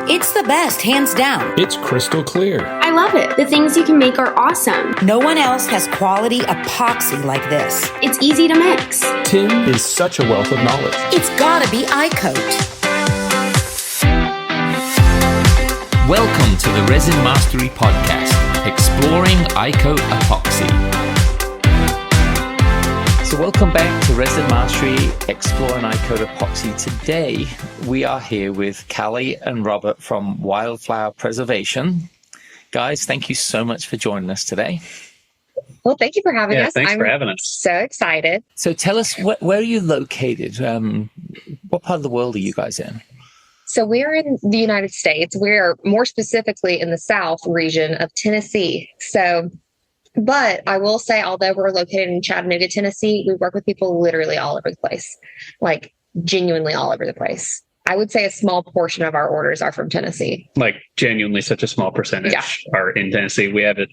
It's the best, hands down. It's crystal clear. I love it. The things you can make are awesome. No one else has quality epoxy like this. It's easy to mix. Tim is such a wealth of knowledge. It's gotta be iCoat. Welcome to the Resin Mastery Podcast, exploring iCoat epoxy. So welcome back to Resin Mastery, exploring iCoat epoxy. Today, we are here with Callie and Robert from Wildflower Preservation. Guys, thank you so much for joining us today. Well, thank you for having us. Thanks for having us. So excited. So tell us, where are you located? What part of the world are you guys in? So we're in the United States. We're more specifically in the South region of Tennessee. But I will say, although we're located in Chattanooga, Tennessee, we work with people literally all over the place, like genuinely all over the place. I would say a small portion of our orders are from Tennessee. Like genuinely such a small percentage are in Tennessee. We have it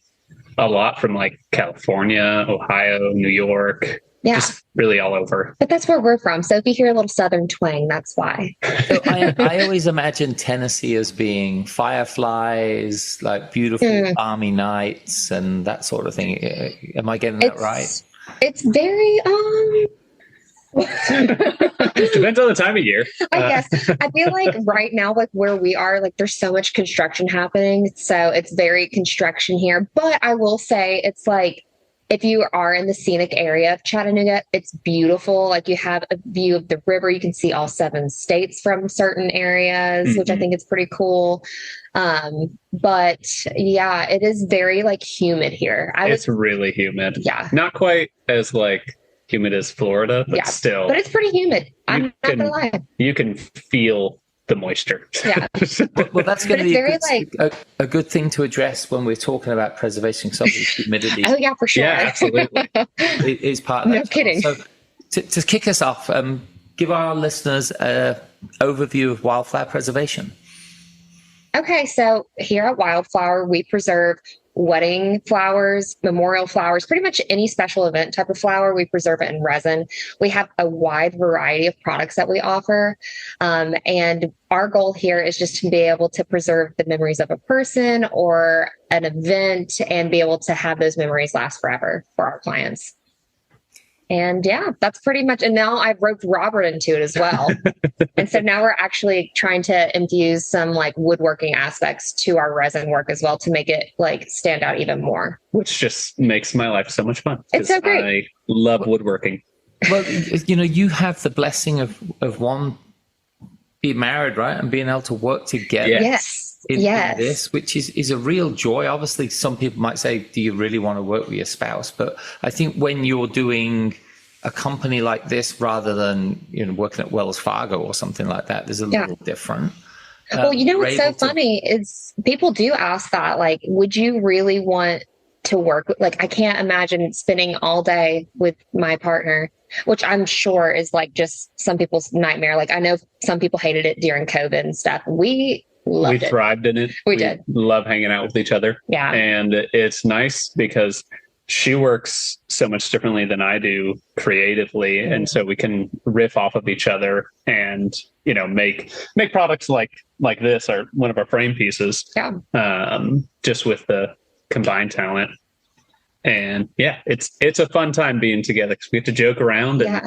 a lot from like California, Ohio, New York. Yeah. Just really all over. But that's where we're from. So if you hear a little Southern twang, that's why. So I always imagine Tennessee as being fireflies, like beautiful balmy nights and that sort of thing. Am I getting that right? It's very, Depends on the time of year. I guess. I feel like right now, like where we are, like there's so much construction happening. So it's very construction here. But I will say it's like, if you are in the scenic area of Chattanooga, it's beautiful. Like you have a view of the river. You can see all 7 states from certain areas, which I think is pretty cool. But yeah, it is very like humid here. It's really humid. Yeah. Not quite as like humid as Florida, but still. But it's pretty humid. I'm not going to lie. You can feel the moisture. Yeah. Well, that's going to be a good thing to address when we're talking about preservation of humidity. Oh, yeah, for sure. Yeah, absolutely. It is part of that. No kidding. So to kick us off, give our listeners an overview of Wildflower Preservation. Okay, so here at Wildflower, we preserve wedding flowers, memorial flowers, pretty much any special event type of flower. We preserve it in resin. We have a wide variety of products that we offer. And our goal here is just to be able to preserve the memories of a person or an event and be able to have those memories last forever for our clients. And yeah, that's pretty much. And now I've roped Robert into it as well. And so now we're actually trying to infuse some like woodworking aspects to our resin work as well to make it like stand out even more. Which just makes my life so much fun. It's so great. I love woodworking. Well, you have the blessing of one, being married, right? And being able to work together. Yes. In this, which is a real joy. Obviously, some people might say, do you really want to work with your spouse? But I think when you're doing a company like this, rather than working at Wells Fargo or something like that, there's a little different. Well, what's so funny is people do ask that, like, would you really want to work with, like, I can't imagine spending all day with my partner, which I'm sure is like just some people's nightmare. Like I know some people hated it during COVID and stuff. We thrived in it. We did. Love hanging out with each other. Yeah. And it's nice because she works so much differently than I do creatively. And so we can riff off of each other and, make products like this, or one of our frame pieces. Yeah. Just with the combined talent. And yeah, it's a fun time being together because we have to joke around and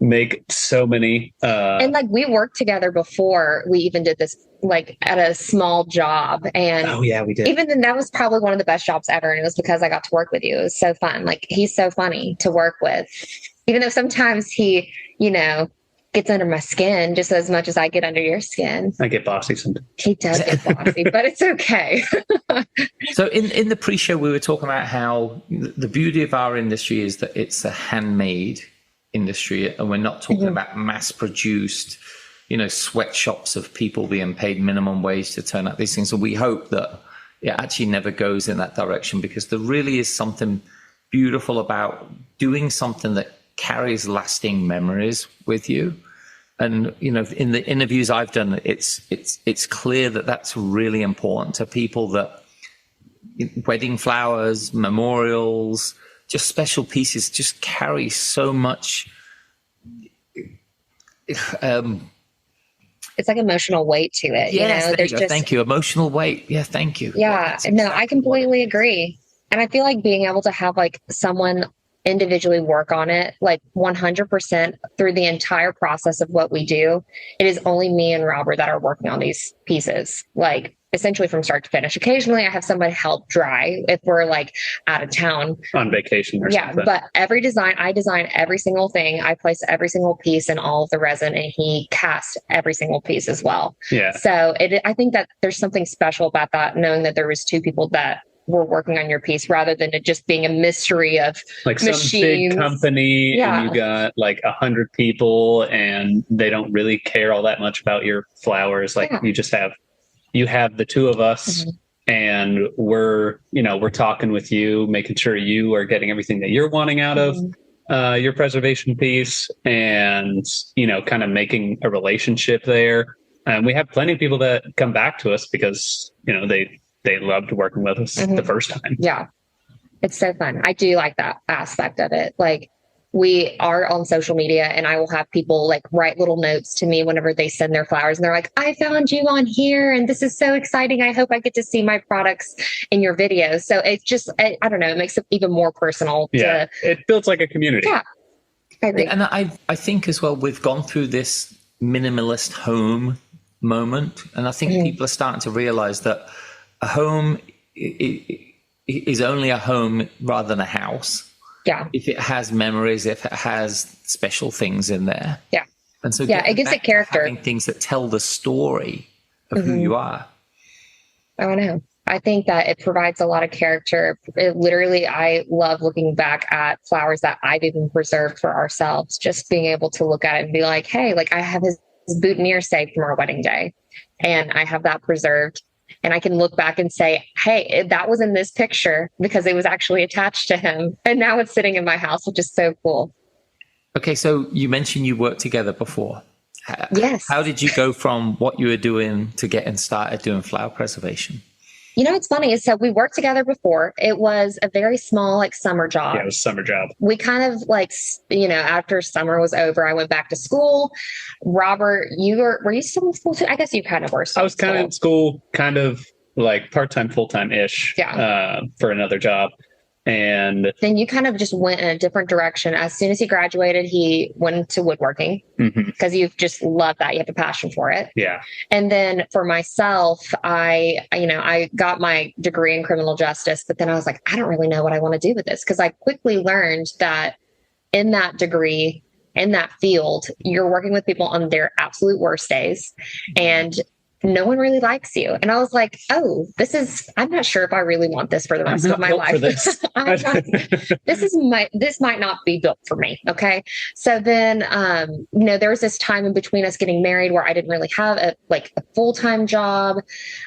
make so many and like we worked together before we even did this, like at a small job. And we did. Even then, that was probably one of the best jobs ever. And it was because I got to work with you. It was so fun. Like he's so funny to work with, even though sometimes he gets under my skin just as much as I get under your skin. I get bossy sometimes. He does get bossy, but it's okay. So in the pre-show, we were talking about how the beauty of our industry is that it's a handmade industry, and we're not talking about mass-produced, sweatshops of people being paid minimum wage to turn out these things. So we hope that it actually never goes in that direction, because there really is something beautiful about doing something that carries lasting memories with you. And in the interviews I've done, it's clear that that's really important to people, that wedding flowers, memorials, just special pieces just carry so much it's like emotional weight to it. Yes, There's just, thank you. Emotional weight. Yeah, thank you. yeah, no, I completely agree. And I feel like being able to have like someone individually work on it, like 100% through the entire process of what we do, it is only me and Robert that are working on these pieces, like essentially from start to finish. Occasionally I have somebody help dry if we're like out of town on vacation or something. But every design, I design every single thing. I place every single piece in all of the resin, and he casts every single piece as well. Yeah. So I think that there's something special about that, knowing that there was two people that were working on your piece rather than it just being a mystery of like machines. Some big company and you got like 100 people and they don't really care all that much about your flowers. Like you have the two of us and we're talking with you, making sure you are getting everything that you're wanting out of your preservation piece, and, kind of making a relationship there. And we have plenty of people that come back to us because, they loved working with us the first time. Yeah. It's so fun. I do like that aspect of it. Like, we are on social media and I will have people like write little notes to me whenever they send their flowers. And they're like, I found you on here and this is so exciting. I hope I get to see my products in your videos. So it's just, I don't know, it makes it even more personal. Yeah. It feels like a community. Yeah. I agree. And I think as well, we've gone through this minimalist home moment. And I think people are starting to realize that a home is only a home rather than a house. Yeah. If it has memories, if it has special things in there. Yeah. And so it gives it character. Having things that tell the story of who you are. I don't know. I think that it provides a lot of character. I love looking back at flowers that I've even preserved for ourselves, just being able to look at it and be like, hey, like I have his boutonniere saved from our wedding day and I have that preserved. And I can look back and say, hey, that was in this picture because it was actually attached to him. And now it's sitting in my house, which is so cool. Okay, so you mentioned you worked together before. Yes. How did you go from what you were doing to getting started doing flower preservation? What's funny is that we worked together before. It was a very small, like summer job. Yeah, it was a summer job. We kind of like, after summer was over, I went back to school. Robert, were you still in school too? I guess you kind of were. I was kind of in school, kind of like part-time, full-time-ish for another job. And then you kind of just went in a different direction. As soon as he graduated, he went into woodworking because you've just loved that. You have a passion for it. Yeah. And then for myself, I got my degree in criminal justice, but then I was like, I don't really know what I want to do with this, because I quickly learned that in that degree, in that field, you're working with people on their absolute worst days. And no one really likes you. And I was like, oh, I'm not sure if I really want this for the rest of my life. This might not be built for me. Okay. So then, there was this time in between us getting married where I didn't really have a full-time job.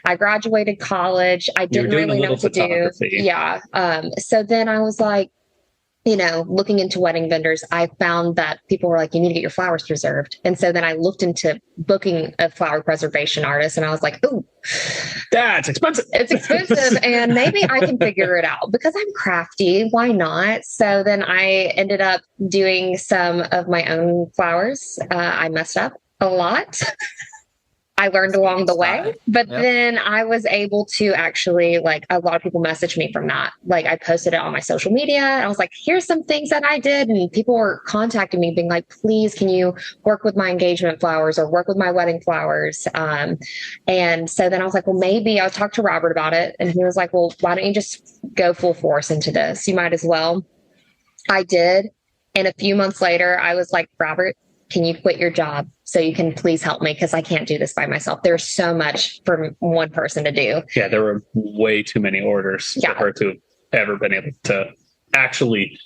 I graduated college. I didn't really know what to do. Yeah. So then I was like, looking into wedding vendors, I found that people were like, you need to get your flowers preserved. And so then I looked into booking a flower preservation artist, and I was like, ooh, that's expensive. It's expensive. And maybe I can figure it out because I'm crafty. Why not? So then I ended up doing some of my own flowers. I messed up a lot. I learned along the way, but then I was able to actually, a lot of people messaged me from that. Like, I posted it on my social media and I was like, here's some things that I did. And people were contacting me being like, please, can you work with my engagement flowers or work with my wedding flowers? And so then I was like, well, maybe I'll talk to Robert about it. And he was like, well, why don't you just go full force into this? You might as well. I did. And a few months later, I was like, Robert, can you quit your job so you can please help me? Because I can't do this by myself. There's so much for one person to do. Yeah, there were way too many orders for her to have ever been able to actually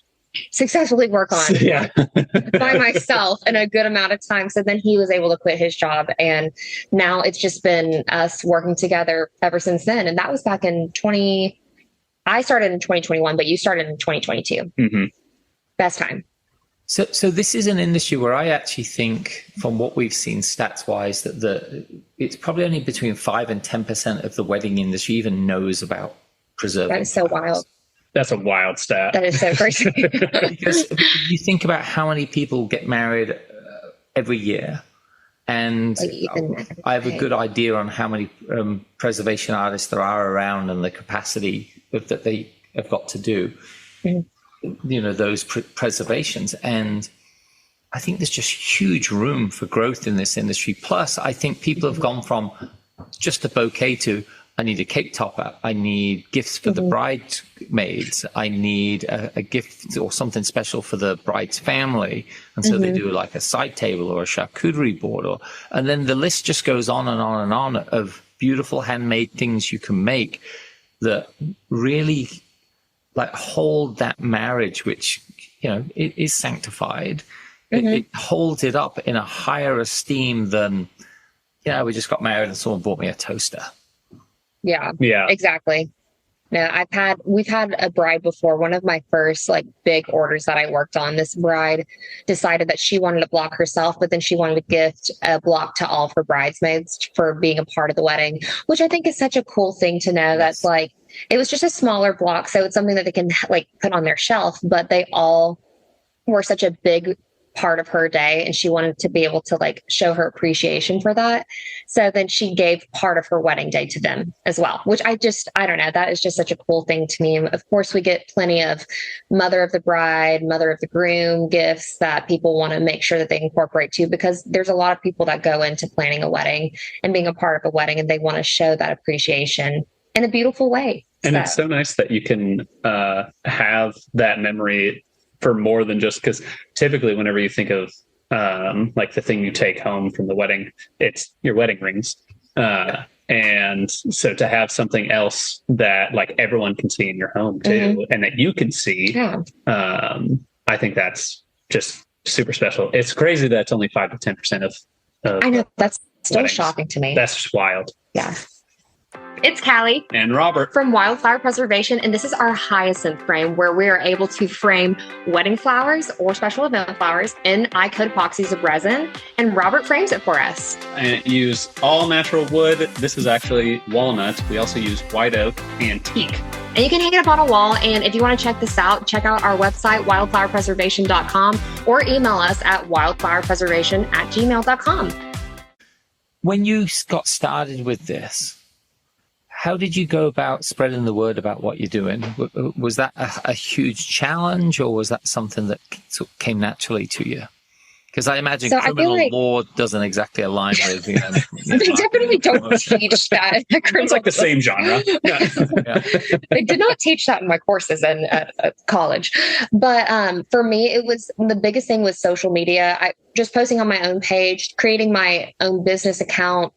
successfully work on by myself in a good amount of time. So then he was able to quit his job. And now it's just been us working together ever since then. And that was back in I started in 2021, but you started in 2022. Best time. So this is an industry where I actually think, from what we've seen stats wise, that it's probably only between 5 and 10% of the wedding industry even knows about preserving. That is so wild. That's a wild stat. That is so crazy. Because you think about how many people get married every year, And I have a good idea on how many preservation artists there are around and the capacity that they have got to do, those preservations. And I think there's just huge room for growth in this industry. Plus, I think people have gone from just a bouquet to, I need a cake topper. I need gifts for the bridesmaids. I need a gift or something special for the bride's family. And so they do like a side table or a charcuterie board. And then the list just goes on and on and on of beautiful handmade things you can make that really like hold that marriage, which, it is sanctified. It holds it up in a higher esteem than, we just got married and someone bought me a toaster. Yeah, exactly. No, we've had a bride before. One of my first like big orders that I worked on, this bride decided that she wanted a block herself, but then she wanted to gift a block to all of her bridesmaids for being a part of the wedding, which I think is such a cool thing to know. That's like, it was just a smaller block. So it's something that they can like put on their shelf, but they all were such a big part of her day, and she wanted to be able to like show her appreciation for that. So then she gave part of her wedding day to them as well, which I don't know, that is just such a cool thing to me. Of course, we get plenty of mother of the bride, mother of the groom gifts that people want to make sure that they incorporate too, because there's a lot of people that go into planning a wedding and being a part of a wedding, and they want to show that appreciation in a beautiful way. And it's so nice that you can have that memory for more than just, because typically whenever you think of like the thing you take home from the wedding, it's your wedding rings. And so to have something else that like everyone can see in your home too, and that you can see, I think that's just super special. It's crazy that it's only 5 to 10% of I know, that's still weddings. shocking to me. That's just wild. Yeah. It's Callie and Robert from Wildflower Preservation, and this is our hyacinth frame where we are able to frame wedding flowers or special event flowers in iCoat epoxies of resin, and Robert frames it for us. And use all natural wood. This is actually walnut. We also use white oak and teak. And you can hang it up on a wall, and if you want to check this out, check out our website, wildflowerpreservation.com, or email us at wildflowerpreservation@gmail.com. When you got started with this, how did you go about spreading the word about what you're doing? Was that a huge challenge, or was that something that sort of came naturally to you? Because I imagine criminal law doesn't exactly align with, they definitely don't teach that. It's like the same genre. They did not teach that in my courses at college. But for me, the biggest thing was social media. Just posting on my own page, creating my own business account.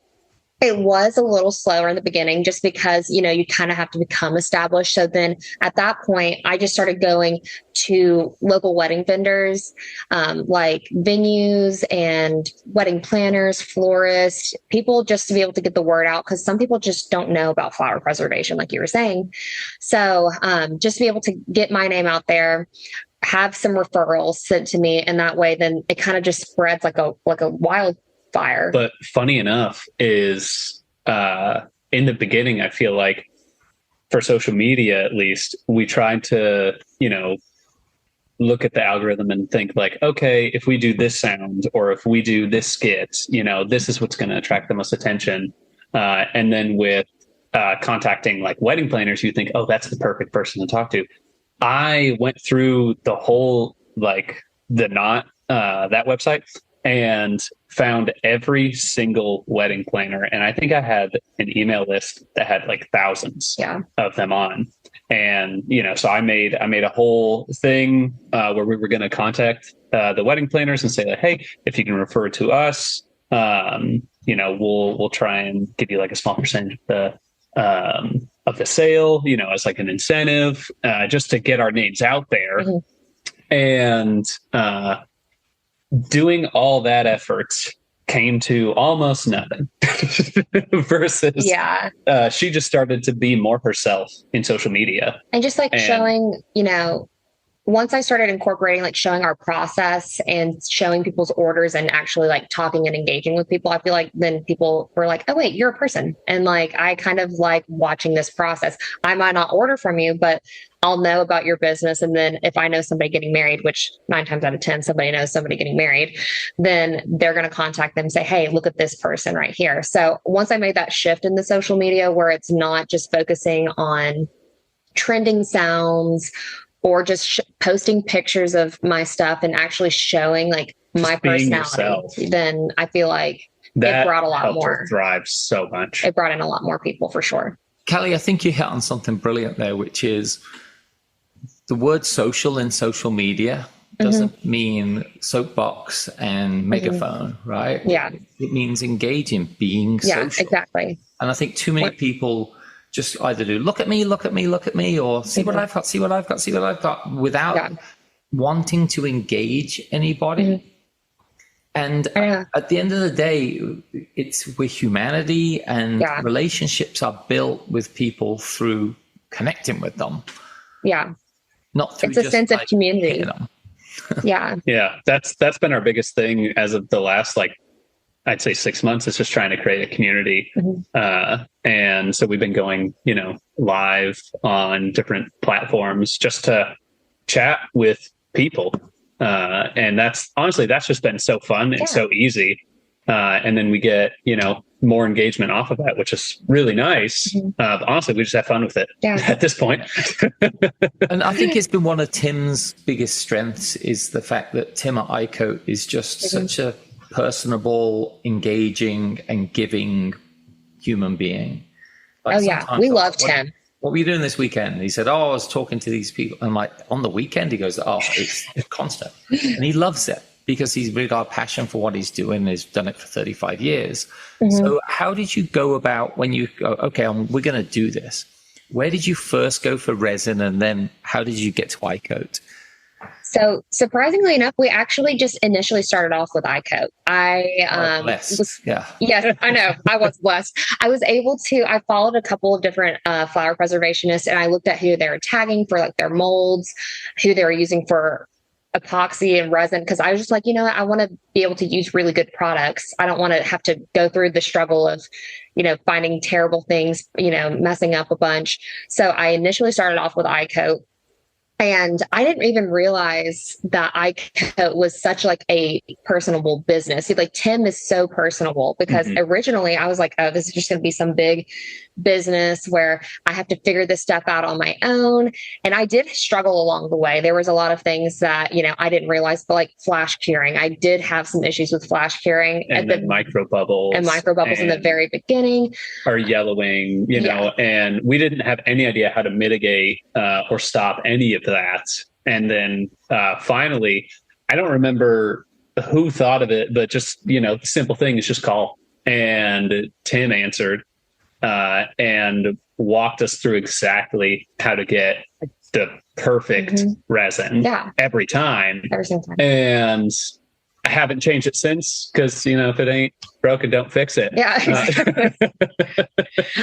It was a little slower in the beginning just because, you kind of have to become established. So then at that point, I just started going to local wedding vendors, like venues and wedding planners, florists, people, just to be able to get the word out, because some people just don't know about flower preservation, like you were saying. So just to be able to get my name out there, have some referrals sent to me, and that way then it kind of just spreads like a wildfire. But funny enough is in the beginning, I feel like for social media, at least, we tried to, look at the algorithm and think like, okay, if we do this sound or if we do this skit, this is what's going to attract the most attention. And then with contacting like wedding planners, you think, oh, that's the perfect person to talk to. I went through the whole, like that website, and found every single wedding planner. And I think I had an email list that had like thousands of them on. And, so I made a whole thing where we were going to contact the wedding planners and say, like, hey, if you can refer to us, we'll try and give you like a small percentage of the sale, as like an incentive, just to get our names out there. And, doing all that effort came to almost nothing versus she just started to be more herself in social media. And just like showing, once I started incorporating, like showing our process and showing people's orders and actually like talking and engaging with people, I feel like then people were like, oh, wait, you're a person. And like, I kind of like watching this process. I might not order from you, but I'll know about your business. And then if I know somebody getting married, which 9 times out of 10, somebody knows somebody getting married, then they're going to contact them and say, hey, look at this person right here. So once I made that shift in the social media where it's not just focusing on trending sounds or just posting pictures of my stuff and actually showing like my personality, then I feel like that it brought a lot more. Thrive so much. It brought in a lot more people for sure. Kelly, I think you hit on something brilliant there, which is the word social in social media doesn't mean soapbox and megaphone, right? Yeah. It means engaging, being social. Yeah, exactly. And I think too many people just either do look at me, or see what I've got, see what I've got, without wanting to engage anybody. And at the end of the day, we're humanity, and relationships are built with people through connecting with them. Yeah. Not through it's a sense of community. Yeah. Yeah. That's been our biggest thing as of the last, like, I'd say 6 months. It's just trying to create a community. And so we've been going, live on different platforms just to chat with people. And that's just been so fun and so easy. And then we get, more engagement off of that, which is really nice. Honestly, we just have fun with it at this point. And I think it's been one of Tim's biggest strengths is the fact that Tim at iCoat is just such a personable, engaging, and giving human being. Like we love Tim. What were you doing this weekend? And he said, I was talking to these people. And like on the weekend, he goes, it's constant. And he loves it because he's really got a passion for what he's doing. He's done it for 35 years. So how did you go about when you go, okay, we're going to do this? Where did you first go for resin? And then how did you get to iCoat? So surprisingly enough, we actually just initially started off with iCoat. Yes, I know. I was blessed. I followed a couple of different flower preservationists, and I looked at who they were tagging for like their molds, who they were using for epoxy and resin, because I was just like, I want to be able to use really good products. I don't want to have to go through the struggle of, finding terrible things, messing up a bunch. So I initially started off with iCoat. And I didn't even realize that iCoat was such like a personable business. See, like Tim is so personable because originally I was like, oh, this is just going to be some big business where I have to figure this stuff out on my own. And I did struggle along the way. There was a lot of things that, I didn't realize, but like flash curing, I did have some issues with flash curing. And then micro bubbles. And micro bubbles in the very beginning. Or yellowing, and we didn't have any idea how to mitigate or stop any of that. And then finally, I don't remember who thought of it, but just, the simple thing is just call. And Tim answered and walked us through exactly how to get the perfect resin every time. Every single time. And I haven't changed it since because, if it ain't broken, don't fix it. Yeah, exactly.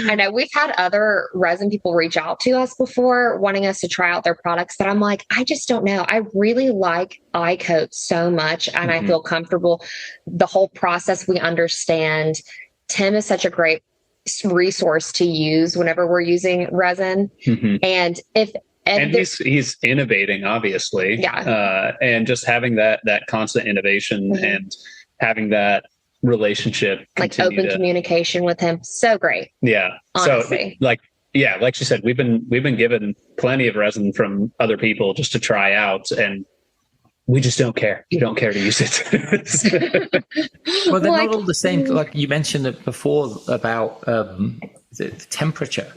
I know we've had other resin people reach out to us before wanting us to try out their products, but I'm like, I just don't know. I really like iCoat so much and I feel comfortable. The whole process we understand. Tim is such a great resource to use whenever we're using resin. And he's innovating, obviously. And just having that constant innovation and having that relationship, like open communication with him, so great. Yeah. Honestly. So like you said, we've been given plenty of resin from other people just to try out, and we just don't care. You don't care to use it. Well, they're not all the same. Like you mentioned it before about the temperature.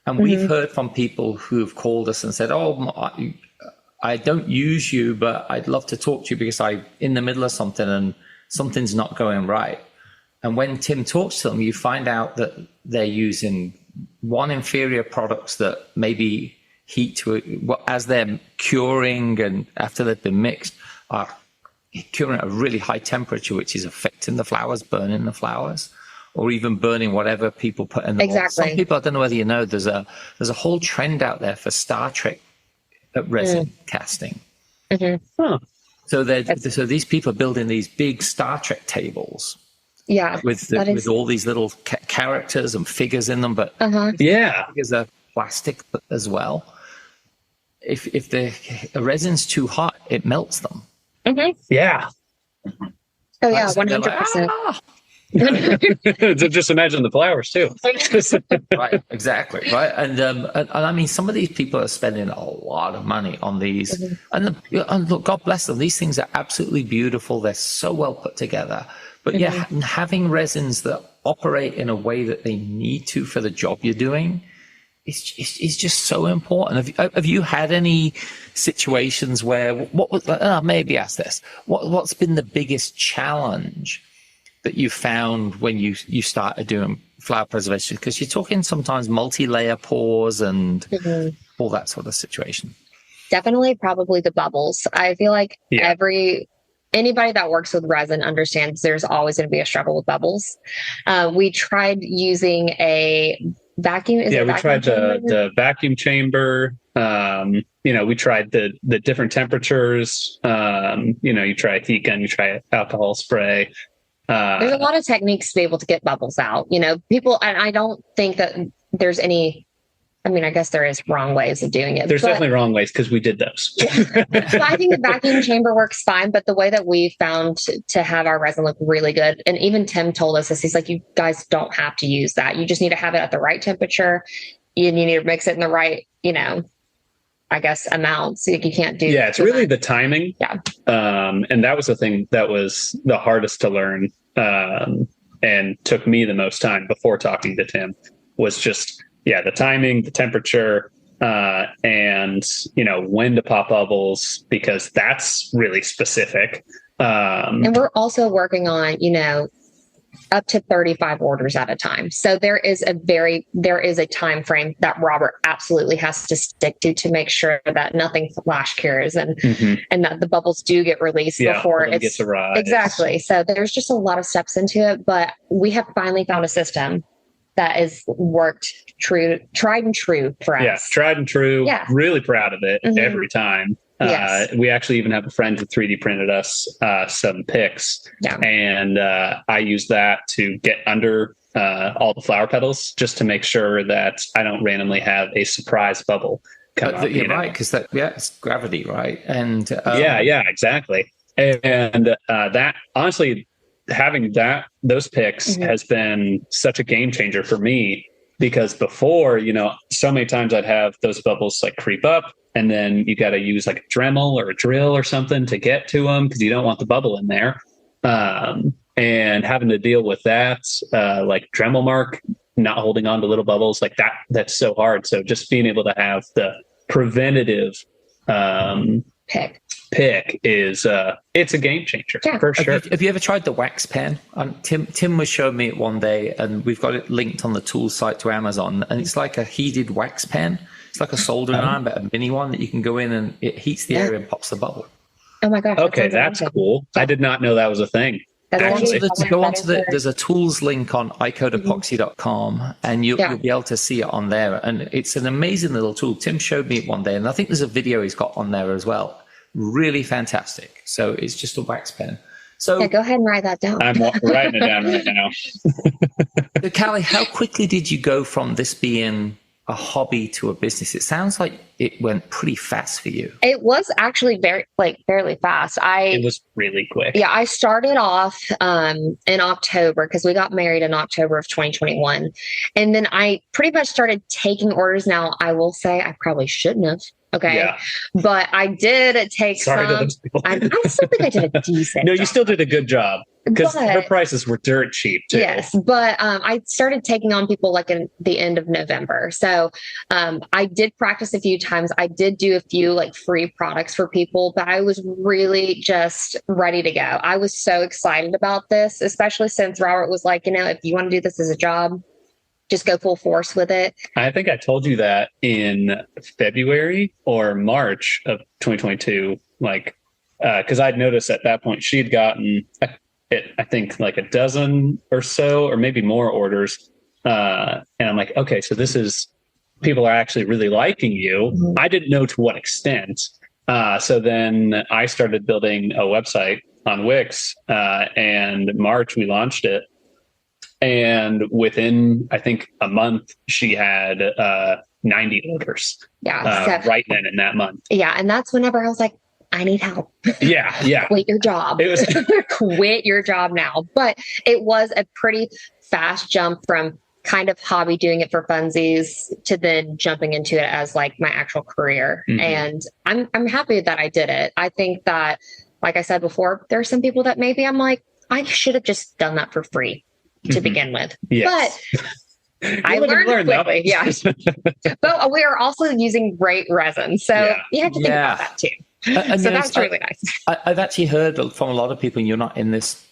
And we've heard from people who've called us and said, I don't use you, but I'd love to talk to you because I'm in the middle of something and something's not going right. And when Tim talks to them, you find out that they're using one inferior products that maybe heat to as they're curing and after they've been mixed are curing at a really high temperature, which is affecting the flowers, burning the flowers. Or even burning whatever people put in the mold. Some people, I don't know whether you know, there's a whole trend out there for Star Trek resin casting. Huh. So these people are building these big Star Trek tables. Yeah. With all these little characters and figures in them, but Yeah, figures are plastic as well. If the resin's too hot, it melts them. yeah. Oh yeah, 100%. So just imagine the flowers too. Right, exactly, right. And I mean, some of these people are spending a lot of money on these, and look, God bless them. These things are absolutely beautiful. They're so well put together. But yeah, having resins that operate in a way that they need to for the job you're doing is just so important. Have you had any situations where maybe ask this? What's been the biggest challenge that you found when you started doing flower preservation? Because you're talking sometimes multi-layer pours and all that sort of situation. Definitely, probably the bubbles. I feel like anybody that works with resin understands there's always going to be a struggle with bubbles. We tried using a vacuum. We tried the vacuum chamber. We tried the different temperatures. You try heat gun, you try alcohol spray. There's a lot of techniques to be able to get bubbles out. People, and I don't think that there's any. I mean, I guess there is wrong ways of doing it. There's definitely wrong ways because we did those. So I think the vacuum chamber works fine, but the way that we found to have our resin look really good, and even Tim told us this, he's like, you guys don't have to use that. You just need to have it at the right temperature. You need to mix it in the right, I guess, amount. So you can't do. Yeah, it's really the timing. Yeah. And that was the thing that was the hardest to learn, and took me the most time before talking to Tim, was just the timing, the temperature, and when to pop bubbles, because that's really specific. And we're also working on up to 35 orders at a time. So there is a time frame that Robert absolutely has to stick to make sure that nothing flash cures and that the bubbles do get released before it gets arrived. Exactly. So there's just a lot of steps into it, but we have finally found a system that has worked tried and true for us. Yeah, tried and true. Yeah. Really proud of it every time. Yes. We actually even have a friend who 3D printed us some picks, and I use that to get under all the flower petals just to make sure that I don't randomly have a surprise bubble come up. You're right, because it's gravity, right? And exactly. And that, honestly, having those picks has been such a game changer for me, because before, so many times I'd have those bubbles like creep up, and then you got to use like a Dremel or a drill or something to get to them because you don't want the bubble in there. And having to deal with that, like Dremel mark, not holding on to little bubbles like that, that's so hard. So just being able to have the preventative pick is it's a game changer for sure. Have you ever tried the wax pen? Tim was showing me it one day, and we've got it linked on the tools site to Amazon, and it's like a heated wax pen. It's like a soldering iron, but a mini one that you can go in and it heats the area and pops the bubble. Oh my gosh. Okay, that's cool. I did not know that was a thing. There's a tools link on iCoat and you'll be able to see it on there. And it's an amazing little tool. Tim showed me it one day, and I think there's a video he's got on there as well. Really fantastic. So it's just a wax pen. So go ahead and write that down. I'm writing it down right now. So Callie, how quickly did you go from this being a hobby to a business? It sounds like it went pretty fast for you. It was actually fairly fast. It was really quick. Yeah, I started off in October because we got married in October of 2021. And then I pretty much started taking orders. Now, I will say I probably shouldn't have. Okay. Yeah. But I did take some. I still think I did a decent No, you still did a good job, because her prices were dirt cheap too. Yes. But I started taking on people like in the end of November. So I did practice a few times. I did do a few like free products for people, but I was really just ready to go. I was so excited about this, especially since Robert was like, if you want to do this as a job, just go full force with it. I think I told you that in February or March of 2022, because I'd noticed at that point she'd gotten, I think, like a dozen or so, or maybe more orders. And I'm like, okay, so people are actually really liking you. Mm-hmm. I didn't know to what extent. So then I started building a website on Wix, and March we launched it. And within, I think, a month, she had 90 orders. Yeah. Right then in that month. Yeah. And that's whenever I was like, I need help. Yeah. Quit your job. It was Quit your job now. But it was a pretty fast jump from kind of hobby doing it for funsies to then jumping into it as like my actual career. Mm-hmm. And I'm happy that I did it. I think that, like I said before, there are some people that maybe I'm like, I should have just done that for free to begin with. Yes. But I learned quickly. Yeah. But we are also using great resin. So you have to think about that too. So that's really nice. I've actually heard from a lot of people, and you're not in this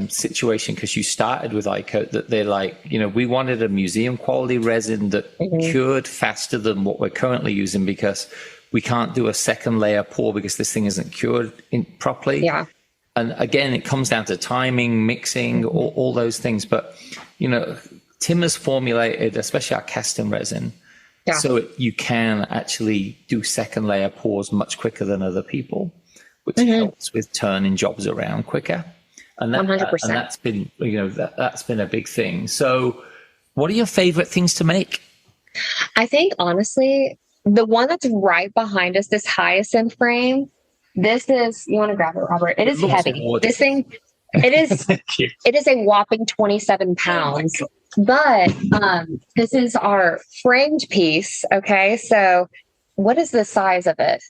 situation because you started with iCoat, that they're like, we wanted a museum quality resin that cured faster than what we're currently using because we can't do a second layer pour because this thing isn't cured properly. Yeah. And again, it comes down to timing, mixing, all those things. But, Tim has formulated, especially our casting resin, so you can actually do second layer pours much quicker than other people, which helps with turning jobs around quicker. And 100%. And that's been, that's been a big thing. So what are your favorite things to make? I think, honestly, the one that's right behind us, this hyacinth frame, this is, you want to grab it, Robert? It is heavy. This thing, it is a whopping 27 pounds. But this is our framed piece. Okay. So what is the size of it?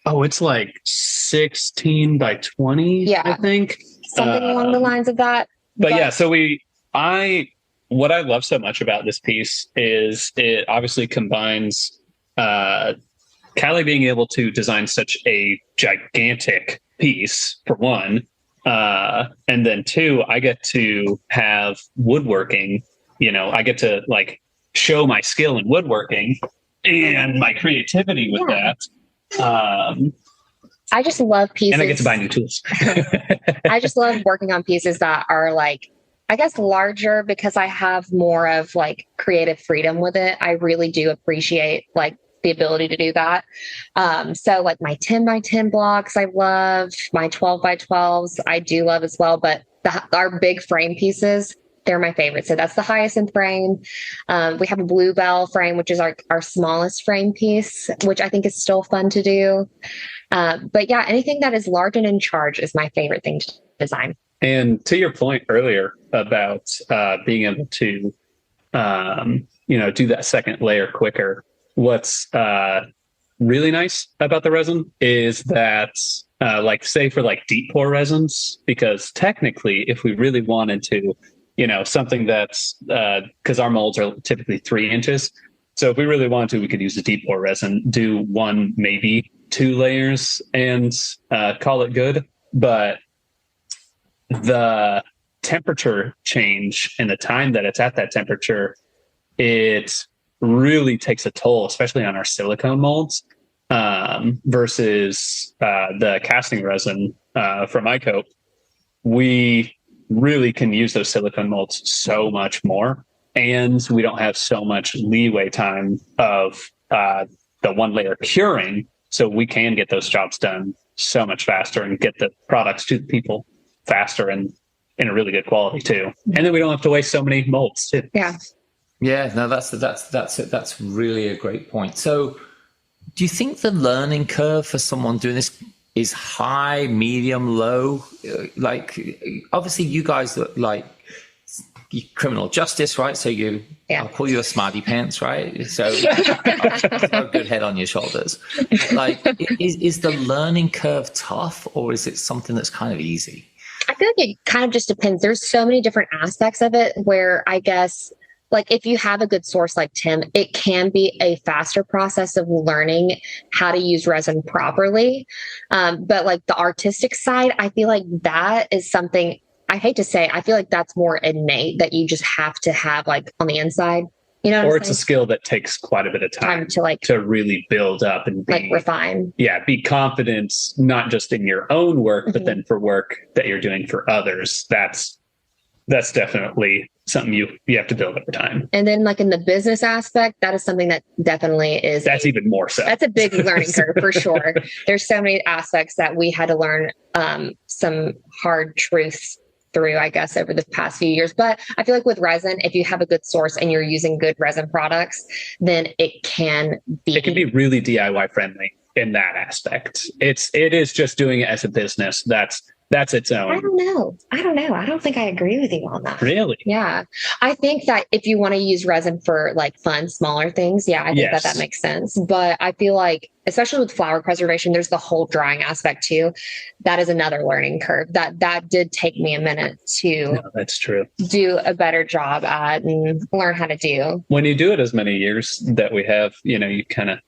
Oh, it's like 16 by 20, I think. Something along the lines of that. But yeah, so what I love so much about this piece is it obviously combines Callie being able to design such a gigantic piece, for one. And then two, I get to have woodworking. I get to like show my skill in woodworking and my creativity with that. I just love pieces. And I get to buy new tools. I just love working on pieces that are like, I guess, larger because I have more of like creative freedom with it. I really do appreciate like the ability to do that. So like my 10 by 10 blocks, I love my 12 by 12s. I do love as well, but our big frame pieces, they're my favorite. So that's the hyacinth frame. We have a bluebell frame, which is our smallest frame piece, which I think is still fun to do. But yeah, anything that is large and in charge is my favorite thing to design. And to your point earlier about being able to, do that second layer quicker, what's really nice about the resin is that, say for like deep pour resins, because technically, if we really wanted to, something that's because our molds are typically 3 inches. So if we really wanted to, we could use a deep pour resin, do 1, maybe 2 layers and call it good. But the temperature change and the time that it's at that temperature, it really takes a toll, especially on our silicone molds, versus the casting resin from iCoat. We really can use those silicone molds so much more, and we don't have so much leeway time of the 1 layer curing, so we can get those jobs done so much faster and get the products to the people faster and in a really good quality too. And then we don't have to waste so many molds too. Yeah, no, that's really a great point. So do you think the learning curve for someone doing this is high, medium, low? Like, obviously you guys look like criminal justice, right? So I'll call you a smarty pants, right? So I've got a good head on your shoulders. Like, is the learning curve tough, or is it something that's kind of easy? I feel like it kind of just depends. There's so many different aspects of it where I guess, like if you have a good source like Tim, it can be a faster process of learning how to use resin properly. But like the artistic side, I feel like that is something, I hate to say, I feel like that's more innate that you just have to have like on the inside. Or it's a skill that takes quite a bit of time to really build up and refine. Yeah, be confident, not just in your own work, but then for work that you're doing for others. That's definitely something you have to build over time. And then like in the business aspect, that is something that definitely is. That's even more so. That's a big learning curve for sure. There's so many aspects that we had to learn some hard truths through, I guess, over the past few years. But I feel like with resin, if you have a good source and you're using good resin products, then it can be really DIY friendly in that aspect. It is just doing it as a business. That's its own. I don't know. I don't think I agree with you on that. Really? Yeah. I think that if you want to use resin for like fun, smaller things, yeah, I think that makes sense. But I feel like, especially with flower preservation, there's the whole drying aspect too. That is another learning curve that did take me a minute to that's true. Do a better job at and learn how to do. When you do it as many years that we have, you kind of,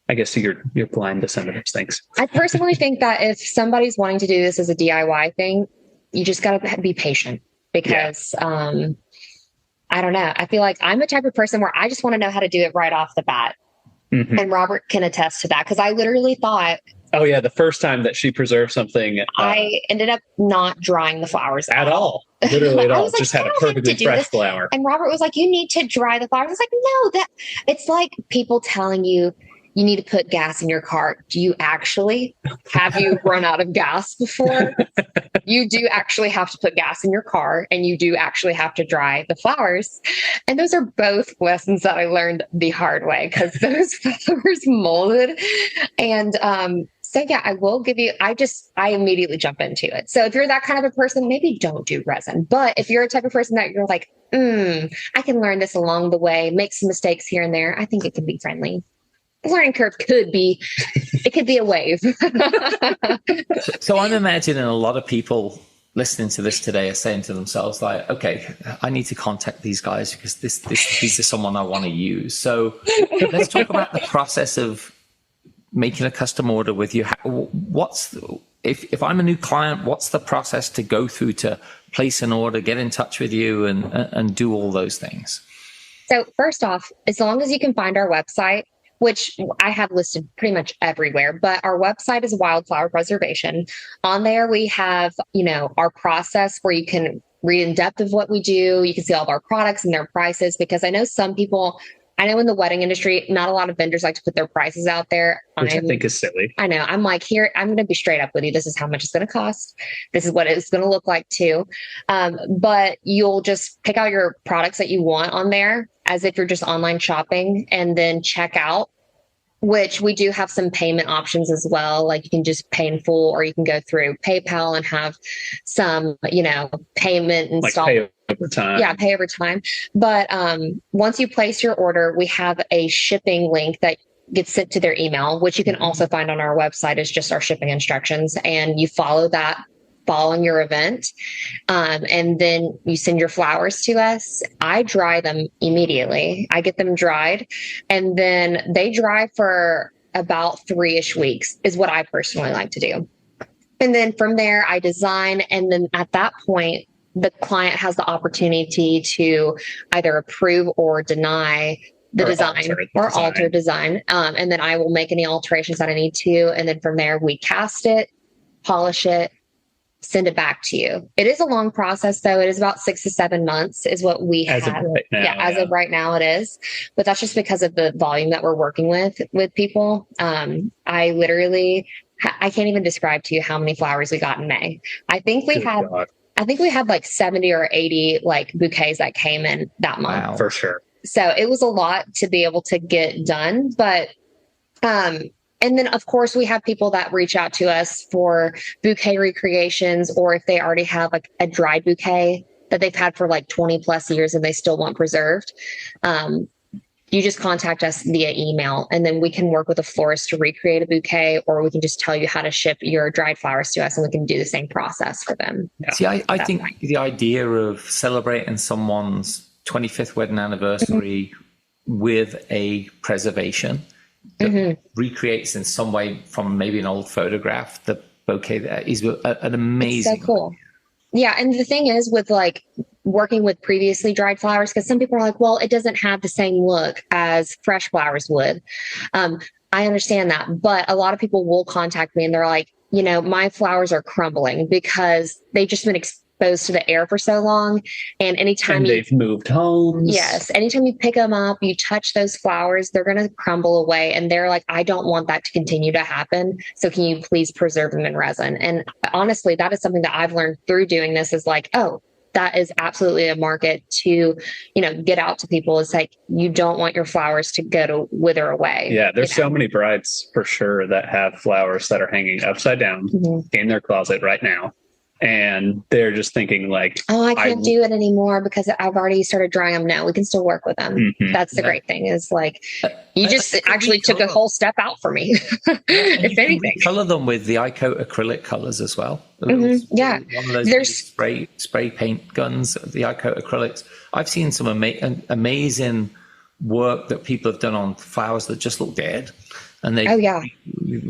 I guess you're blind to some of those things. I personally think that if somebody's wanting to do this as a DIY thing, you just got to be patient because I don't know. I feel like I'm the type of person where I just want to know how to do it right off the bat. Mm-hmm. And Robert can attest to that because I literally thought, oh yeah, the first time that she preserved something, I ended up not drying the flowers at all. Literally at all. Like, just had a perfectly fresh flower. And Robert was like, you need to dry the flowers. I was like, no, that it's like people telling you need to put gas in your car. Do you actually? Have you run out of gas before? You do actually have to put gas in your car and you do actually have to dry the flowers. And those are both lessons that I learned the hard way because those flowers molded. And so yeah, I will give you, I immediately jump into it. So if you're that kind of a person, maybe don't do resin. But if you're a type of person that you're like, I can learn this along the way, make some mistakes here and there, I think it can be friendly. Learning curve could be a wave. So I'm imagining a lot of people listening to this today are saying to themselves like, okay, I need to contact these guys because these are someone I want to use. So let's talk about the process of making a custom order with you. If I'm a new client, what's the process to go through to place an order, get in touch with you and do all those things? So first off, as long as you can find our website, which I have listed pretty much everywhere, but our website is Wildflower Preservation. On there, we have, our process where you can read in depth of what we do. You can see all of our products and their prices, because I know in the wedding industry, not a lot of vendors like to put their prices out there. Which I think is silly. I know. I'm like, here, I'm going to be straight up with you. This is how much it's going to cost. This is what it's going to look like too. But you'll just pick out your products that you want on there as if you're just online shopping and then check out, which we do have some payment options as well. Like you can just pay in full or you can go through PayPal and have some, payment installment. Like pay over time. Yeah, pay over time. But once you place your order, we have a shipping link that gets sent to their email, which you can also find on our website as just our shipping instructions. And you follow that following your event. And then you send your flowers to us. I dry them immediately. I get them dried and then they dry for about 3-ish weeks is what I personally like to do. And then from there I design. And then at that point, the client has the opportunity to either approve or deny the design or alter design. And then I will make any alterations that I need to. And then from there, we cast it, polish it, send it back to you. It is a long process though. It is about 6 to 7 months is what we have. As of right now it is, but that's just because of the volume that we're working with people. I can't even describe to you how many flowers we got in May. I think we had like 70 or 80 like bouquets that came in that month. Wow, for sure. So it was a lot to be able to get done, but and then, of course, we have people that reach out to us for bouquet recreations, or if they already have like a dried bouquet that they've had for like 20 plus years and they still want preserved. You just contact us via email and then we can work with a florist to recreate a bouquet, or we can just tell you how to ship your dried flowers to us and we can do the same process for them. Yeah. See, I think the idea of celebrating someone's 25th wedding anniversary with a preservation that recreates in some way from maybe an old photograph the bouquet that is an amazing. It's so cool. Yeah. And the thing is with like working with previously dried flowers, because some people are like, well, it doesn't have the same look as fresh flowers would. I understand that, but a lot of people will contact me and they're like, my flowers are crumbling because they've just been exposed to the air for so long. And anytime they've moved homes. Yes. Anytime you pick them up, you touch those flowers, they're going to crumble away. And they're like, I don't want that to continue to happen. So can you please preserve them in resin? And honestly, that is something that I've learned through doing this is like, oh, that is absolutely a market to, get out to people. It's like, you don't want your flowers to go to wither away. Yeah. There's so many brides for sure that have flowers that are hanging upside down in their closet right now. And they're just thinking like, oh, I can't do it anymore because I've already started drying them. No, we can still work with them. That's the great thing is like, you just actually took a whole step out for me. If anything. Color them with the iCoat acrylic colors as well. Yeah. One of those spray paint guns, the iCoat acrylics. I've seen some amazing work that people have done on flowers that just look dead. And they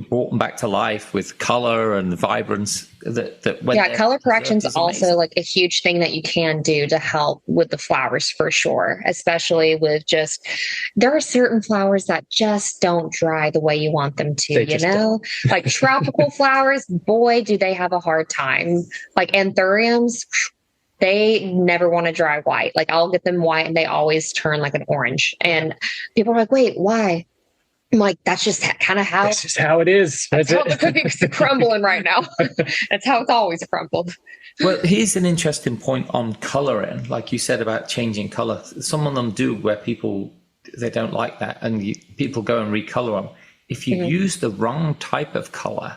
brought them back to life with color and vibrance. Color correction's also like a huge thing that you can do to help with the flowers for sure. Especially with there are certain flowers that just don't dry the way you want them to. Like tropical flowers, boy, do they have a hard time. Like anthuriums, they never want to dry white. Like I'll get them white and they always turn like an orange. And people are like, wait, why? I'm like, that's just kind of how. That's just how it is. That's how the cookie's crumbling right now. That's how it's always crumbled. Well, here's an interesting point on coloring. Like you said about changing color. Some of them do where they don't like that. And people go and recolor them. If you use the wrong type of color,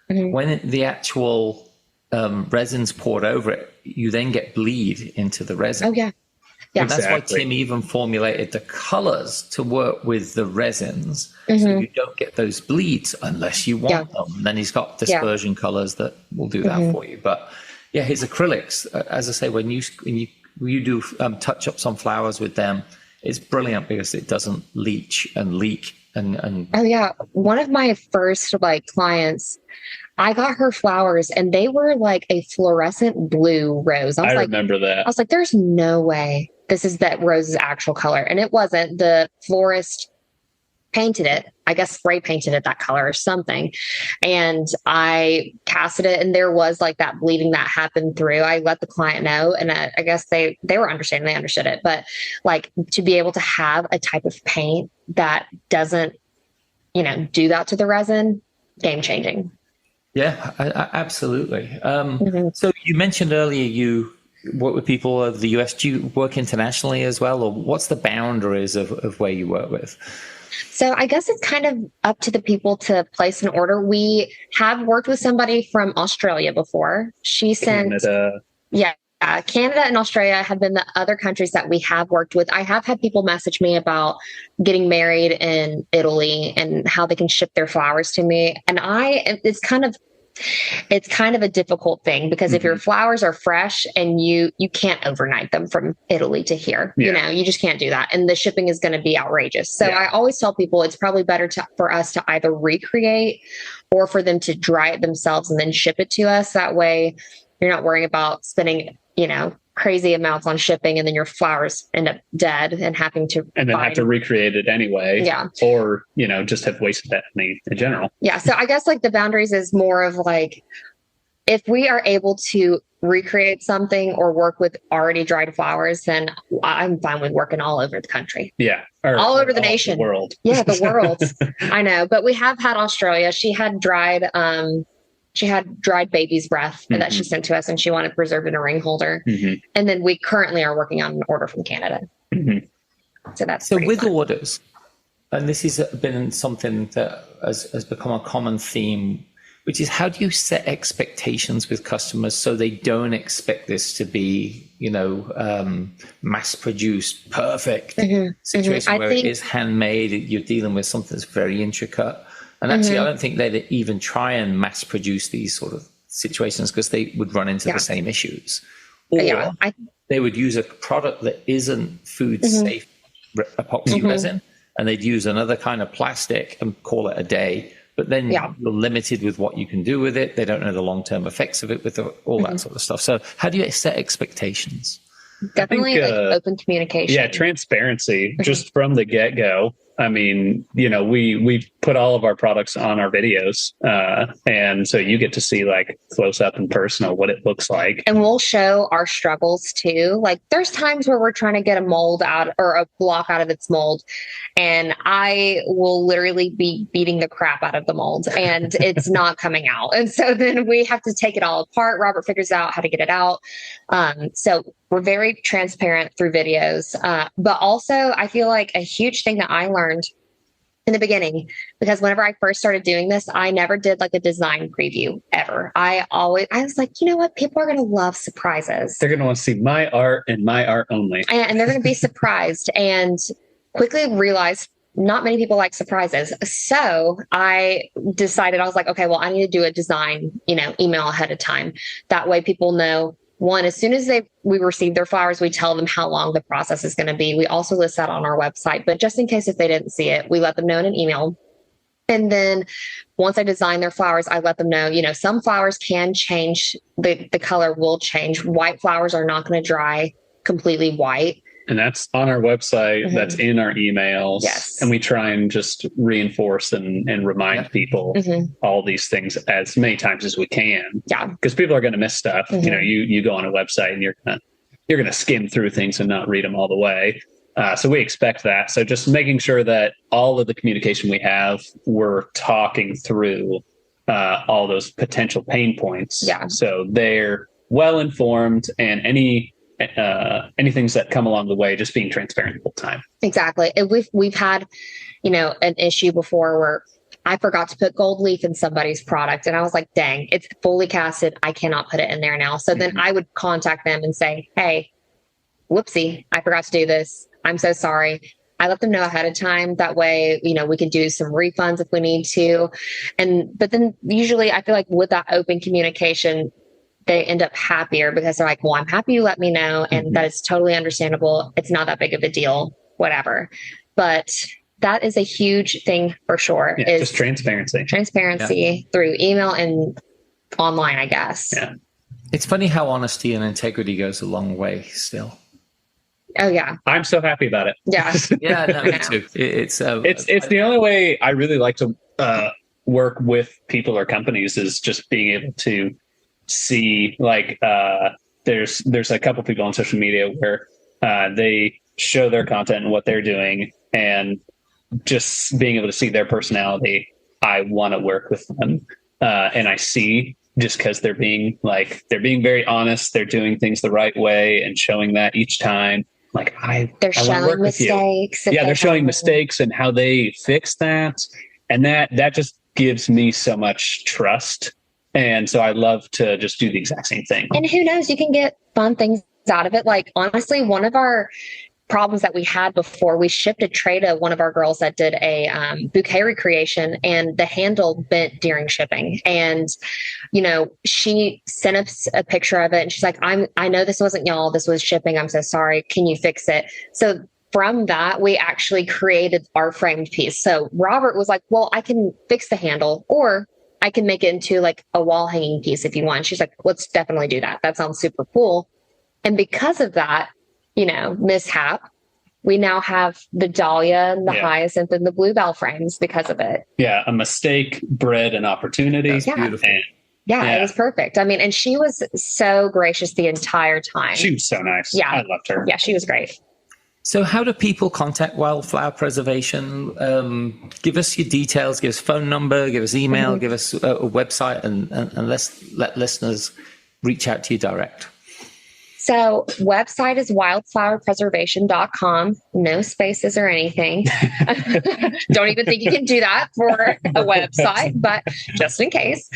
when the actual resin's poured over it, you then get bleed into the resin. Oh, yeah. Yeah, and that's why Tim even formulated the colors to work with the resins, so you don't get those bleeds unless you want them. And then he's got dispersion colors that will do that for you. But his acrylics, as I say, when you do touch ups on flowers with them, it's brilliant because it doesn't leach and leak. And oh yeah, one of my first clients, I got her flowers and they were like a fluorescent blue rose. I remember that. I was like, there's no way this is that rose's actual color. And it wasn't. The florist painted it, I guess spray painted it that color or something. And I casted it and there was like that bleeding that happened through. I let the client know and I guess they were understanding, they understood it. But like to be able to have a type of paint that doesn't, do that to the resin, game changing. Yeah, absolutely. So you mentioned earlier you work with people of the US. Do you work internationally as well? Or what's the boundaries of where you work with? So I guess it's kind of up to the people to place an order. We have worked with somebody from Australia before. She sent... Canada. Yeah. Canada and Australia have been the other countries that we have worked with. I have had people message me about getting married in Italy and how they can ship their flowers to me. And it's kind of a difficult thing because if your flowers are fresh and you can't overnight them from Italy to here, you just can't do that. And the shipping is going to be outrageous. So I always tell people it's probably better for us to either recreate or for them to dry it themselves and then ship it to us. That way you're not worrying about spending crazy amounts on shipping and then your flowers end up dead and have to recreate it anyway. Yeah. Or, just have wasted that money in general. Yeah. So I guess like the boundaries is more of like, if we are able to recreate something or work with already dried flowers, then I'm fine with working all over the country. Yeah. All over the nation. The world. Yeah. The world. I know. But we have had Australia. She had dried baby's breath that she sent to us and she wanted preserved in a ring holder. And then we currently are working on an order from Canada. So that's with fun. orders. And this has been something that has become a common theme, which is how do you set expectations with customers so they don't expect this to be, mass produced, perfect situation where it is handmade, you're dealing with something that's very intricate. And actually, I don't think they'd even try and mass produce these sort of situations because they would run into the same issues. Or they would use a product that isn't food safe epoxy resin, and they'd use another kind of plastic and call it a day. But then you're limited with what you can do with it. They don't know the long-term effects of it with all that sort of stuff. So how do you set expectations? Definitely open communication. Yeah, transparency just from the get-go. I mean, we put all of our products on our videos. And so you get to see like close up and personal what it looks like. And we'll show our struggles too. Like there's times where we're trying to get a mold out or a block out of its mold. And I will literally be beating the crap out of the mold and it's not coming out. And so then we have to take it all apart. Robert figures out how to get it out. So we're very transparent through videos. But also I feel like a huge thing that I learned in the beginning, because whenever I first started doing this, I never did like a design preview ever. I was like, you know what? People are going to love surprises. They're going to want to see my art and my art only. And they're going to be surprised, and quickly realized not many people like surprises. So I decided, I was like, okay, well, I need to do a design, email ahead of time. That way people know, one, as soon as we receive their flowers, we tell them how long the process is going to be. We also list that on our website, but just in case if they didn't see it, we let them know in an email. And then once I design their flowers, I let them know, some flowers can change, the color will change. White flowers are not going to dry completely white. And that's on our website. Mm-hmm. That's in our emails. Yes. And we try and just reinforce and remind people all these things as many times as we can. Yeah. Because people are going to miss stuff. You go on a website and you're going to skim through things and not read them all the way. So we expect that. So just making sure that all of the communication we have, we're talking through all those potential pain points. Yeah. So they're well informed, and any things that come along the way, just being transparent the whole time. Exactly. And we've had, an issue before where I forgot to put gold leaf in somebody's product. And I was like, dang, it's fully casted. I cannot put it in there now. So then I would contact them and say, hey, whoopsie, I forgot to do this. I'm so sorry. I let them know ahead of time. That way, we can do some refunds if we need to. But then usually I feel like with that open communication, they end up happier because they're like, well, I'm happy you let me know. And that is totally understandable. It's not that big of a deal, whatever. But that is a huge thing for sure. Yeah, is just transparency through email and online, I guess. Yeah. It's funny how honesty and integrity goes a long way still. Oh yeah. I'm so happy about it. Yeah. Yeah, no, me too. It's the only way I really like to work with people or companies is just being able to see, like, there's a couple people on social media where they show their content and what they're doing, and just being able to see their personality. I want to work with them, and I see, just because they're being very honest, they're doing things the right way and showing that each time. Like they're showing mistakes. Yeah, they're showing mistakes and how they fix that, and that just gives me so much trust. And so I love to just do the exact same thing. And who knows, you can get fun things out of it. Like, honestly, one of our problems that we had before, we shipped a tray to one of our girls that did a bouquet recreation, and the handle bent during shipping. And, she sent us a picture of it, and she's like, I know this wasn't y'all, this was shipping. I'm so sorry. Can you fix it? So from that, we actually created our framed piece. So Robert was like, well, I can fix the handle, or I can make it into like a wall hanging piece if you want. She's like, let's definitely do that. That sounds super cool. And because of that, mishap, we now have the dahlia and the hyacinth and the bluebell frames because of it. Yeah. A mistake bred an opportunity. That's beautiful. It was perfect. I mean, and she was so gracious the entire time. She was so nice. Yeah. I loved her. Yeah, she was great. So how do people contact Wildflower Preservation? Give us your details, give us phone number, give us email, give us a website, and let's let listeners reach out to you direct. So website is wildflowerpreservation.com. No spaces or anything. Don't even think you can do that for a website, but just in case,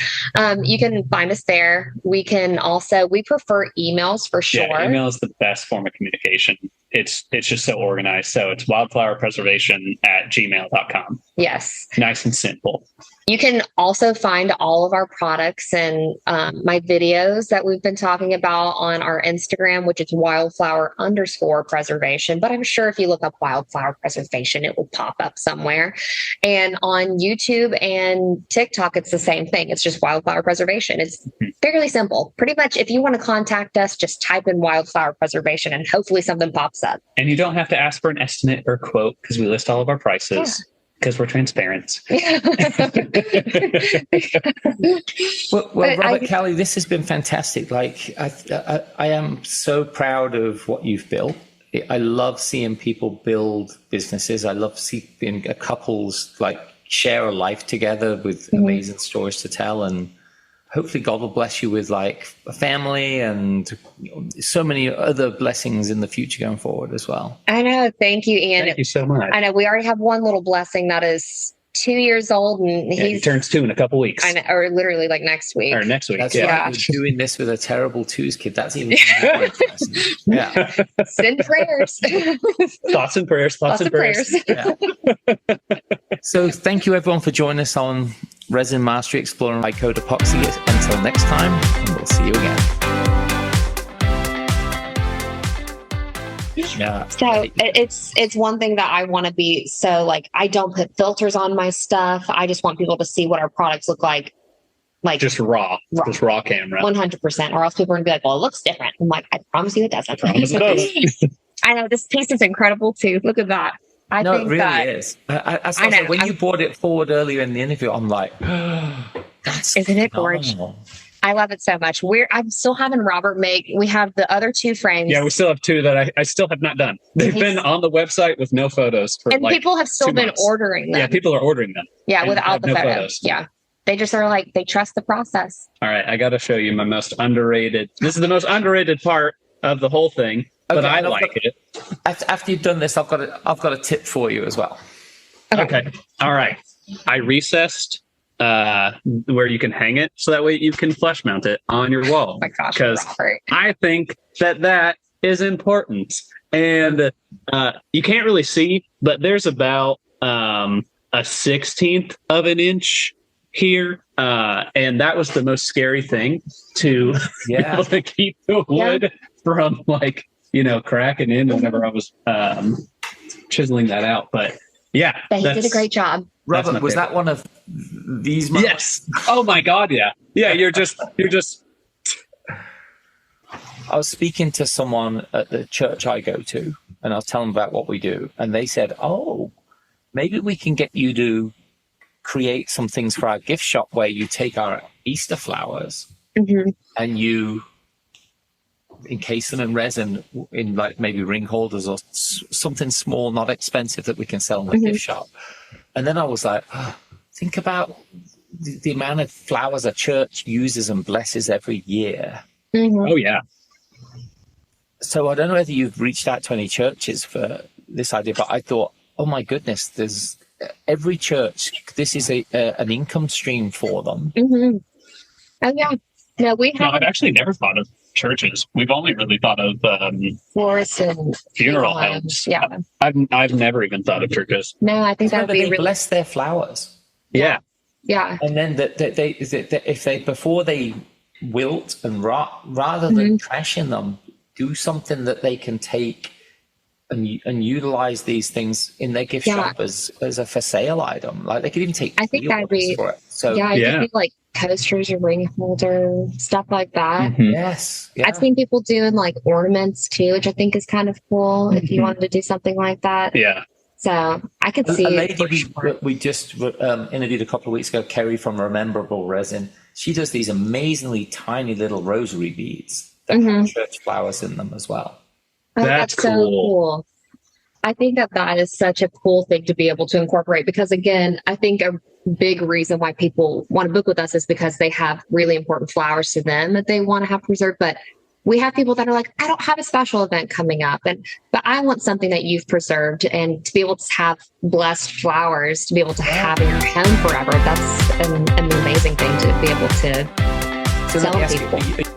you can find us there. We prefer emails for sure. Yeah, email is the best form of communication. It's just so organized. So it's wildflowerpreservation@gmail.com. Yes. Nice and simple. You can also find all of our products and my videos that we've been talking about on our Instagram, which is wildflower_preservation. But I'm sure if you look up Wildflower Preservation, it will pop up somewhere. And on YouTube and TikTok, it's the same thing. It's just Wildflower Preservation. It's fairly simple. Pretty much, if you want to contact us, just type in Wildflower Preservation and hopefully something pops up. And you don't have to ask for an estimate or quote, because we list all of our prices. Because we're transparent. Well, Robert, Kelly, this has been fantastic. Like, I am so proud of what you've built. I love seeing people build businesses. I love seeing couples like share a life together with amazing stories to tell. And hopefully God will bless you with like a family and so many other blessings in the future going forward as well. I know. Thank you, Ian. Thank you so much. I know we already have one little blessing that is 2 years old, and he turns 2 in a couple weeks. I know, or literally like next week. Or next week. That's yeah. right. We're doing this with a terrible 2s kid. That's even more impressive. Yeah. Send prayers. Thoughts and prayers. Thoughts and prayers. Yeah. So thank you everyone for joining us on Resin Mastery Exploring iCoat Epoxy. Until next time, and we'll see you again. Yeah. So it's one thing that I want to be. So like, I don't put filters on my stuff. I just want people to see what our products look like just raw camera. 100%. Or else people are gonna be like, well, it looks different. I'm like, I promise you it doesn't. I know this piece is incredible too. Look at that. I think it really that is. I know. When you brought it forward earlier in the interview, I'm like, that's isn't it gorgeous? I love it so much. I'm still having Robert make. We have the other 2 frames. Yeah, we still have 2 that I still have not done. They've been on the website with no photos for and people have still been ordering them. Yeah, people are ordering them. Yeah, without the photos. Yeah, they just are like they trust the process. All right, I got to show you my most underrated. This is the most underrated part of the whole thing, but I like it. After you've done this, I've got a tip for you as well. Okay. All right. I recessed where you can hang it so that way you can flush mount it on your wall. Oh my gosh, because I think that is important. And you can't really see, but there's about a 1/16 of an inch here. And that was the most scary thing to be able to keep the wood from cracking in whenever I was chiseling that out. But yeah, he did a great job. Robert, was that one of these moments? Yes. Oh my God. Yeah. Yeah. You're just. I was speaking to someone at the church I go to, and I was telling them about what we do. And they said, oh, maybe we can get you to create some things for our gift shop where you take our Easter flowers and you encase them in resin in like maybe ring holders or something small, not expensive that we can sell in the gift shop. And then I was like, think about the amount of flowers a church uses and blesses every year. Oh, yeah. So I don't know whether you've reached out to any churches for this idea, but I thought, oh my goodness, there's every church, this is an income stream for them. Oh, yeah. No, I've actually never thought of churches. We've only really thought of florists and funeral homes. Yeah, I've never even thought of churches. No, I think that would be really bless their flowers. Yeah, and then if they before they wilt and rot, rather than trashing them, do something that they can take and utilize these things in their gift shop as a for sale item. Like they could even take. I think that'd be for it. So I think like coasters or ring holder stuff like that. Yes, I've seen people doing like ornaments too, which I think is kind of cool. If you wanted to do something like that, So I could see a lady we just interviewed a couple of weeks ago, Kerry from Rememberable Resin. She does these amazingly tiny little rosary beads that have church flowers in them as well. Oh, that's so cool. I think that is such a cool thing to be able to incorporate because, again, I think a big reason why people want to book with us is because they have really important flowers to them that they want to have preserved. But we have people that are like, I don't have a special event coming up, but I want something that you've preserved, and to be able to have blessed flowers to be able to have in your home forever. That's an amazing thing to be able to tell people.